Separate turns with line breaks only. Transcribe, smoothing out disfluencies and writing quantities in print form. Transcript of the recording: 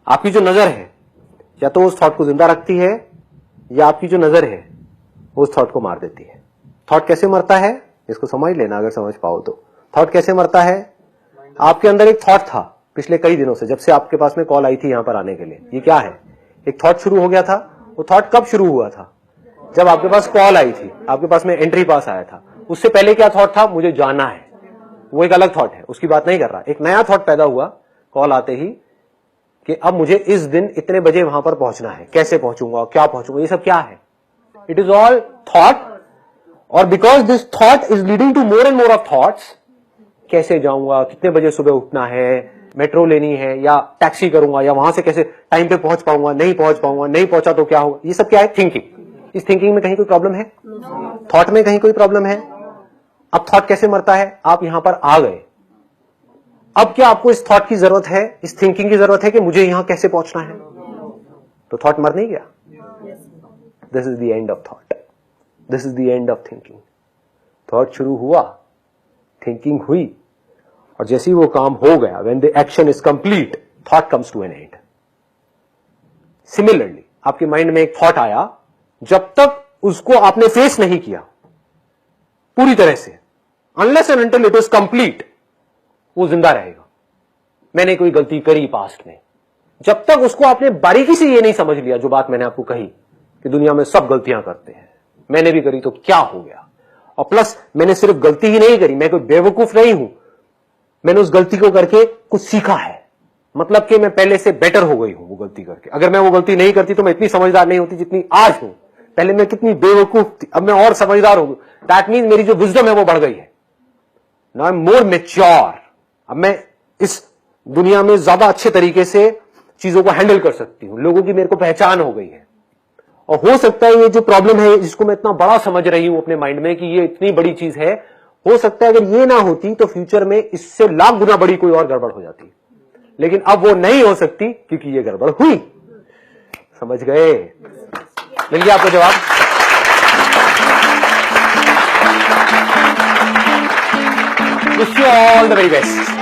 आपकी जो नजर है या तो उस थॉट को जिंदा रखती है या आपकी जो नजर है वो उस थॉट को मार देती है। थॉट कैसे मरता है इसको समझ लेना, अगर समझ पाओ तो। थॉट कैसे मरता है, आपके अंदर एक थॉट था पिछले कई दिनों से, जब से आपके पास में कॉल आई थी यहां पर आने के लिए। ये क्या है, एक थॉट शुरू हो गया था। वो थॉट कब शुरू हुआ था, जब आपके पास कॉल आई थी, आपके पास में एंट्री पास आया था। उससे पहले क्या थॉट था, मुझे जाना है, वो एक अलग थॉट है, उसकी बात नहीं कर रहा। एक नया थॉट पैदा हुआ कॉल आते ही कि अब मुझे इस दिन इतने बजे वहां पर पहुंचना है, कैसे पहुंचूंगा, क्या पहुंचूंगा, ये सब क्या है, इट इज ऑल थॉट। और because this thought is leading to more and more of thoughts, कैसे जाऊंगा, कितने बजे सुबह उठना है, मेट्रो लेनी है या टैक्सी करूंगा, या वहां से कैसे टाइम पे पहुंच पाऊंगा, नहीं पहुंच पाऊंगा, नहीं पहुंचा तो क्या होगा, ये सब क्या है, थिंकिंग। इस थिंकिंग में कहीं कोई प्रॉब्लम है, थॉट में कहीं कोई प्रॉब्लम है। अब थॉट कैसे मरता है, आप यहां पर आ गए, अब क्या आपको इस थॉट की जरूरत है, इस थिंकिंग की जरूरत है कि मुझे यहां कैसे पहुंचना है, तो थॉट मर नहीं गया। This is the end of thought, this is the end of thinking. Thought शुरू हुआ, थिंकिंग हुई, और जैसे ही वो काम हो गया, when the action is complete, thought comes to an end. Similarly, आपके माइंड में एक थॉट आया, जब तक उसको आपने फेस नहीं किया पूरी तरह से, unless and until it is complete, वो जिंदा रहेगा। मैंने कोई गलती करी पास्ट में, जब तक उसको आपने बारीकी से ये नहीं समझ लिया, जो बात मैंने आपको कही कि दुनिया में सब गलतियां करते हैं, मैंने भी करी तो क्या हो गया, और प्लस मैंने सिर्फ गलती ही नहीं करी, मैं कोई बेवकूफ नहीं हूं, मैंने उस गलती को करके कुछ सीखा है, मतलब कि मैं पहले से बेटर हो गई हूं वो गलती करके। अगर मैं वो गलती नहीं करती तो मैं इतनी समझदार नहीं होती जितनी आज हूं, पहले मैं कितनी बेवकूफ थी, अब मैं और समझदार हो गई। दैट मीन्स मेरी जो विजडम है वो बढ़ गई है, now I am more mature. अब मैं इस दुनिया में ज्यादा अच्छे तरीके से चीजों को हैंडल कर सकती हूं, लोगों की मेरे को पहचान हो गई है। और हो सकता है ये जो प्रॉब्लम है जिसको मैं इतना बड़ा समझ रही हूं अपने माइंड में कि ये इतनी बड़ी चीज है, हो सकता है अगर ये ना होती तो फ्यूचर में इससे लाख गुना बड़ी कोई और गड़बड़ हो जाती, लेकिन अब वो नहीं हो सकती क्योंकि ये गड़बड़ हुई। समझ गए, मिल गया आपको जवाब। Wish you all the very best.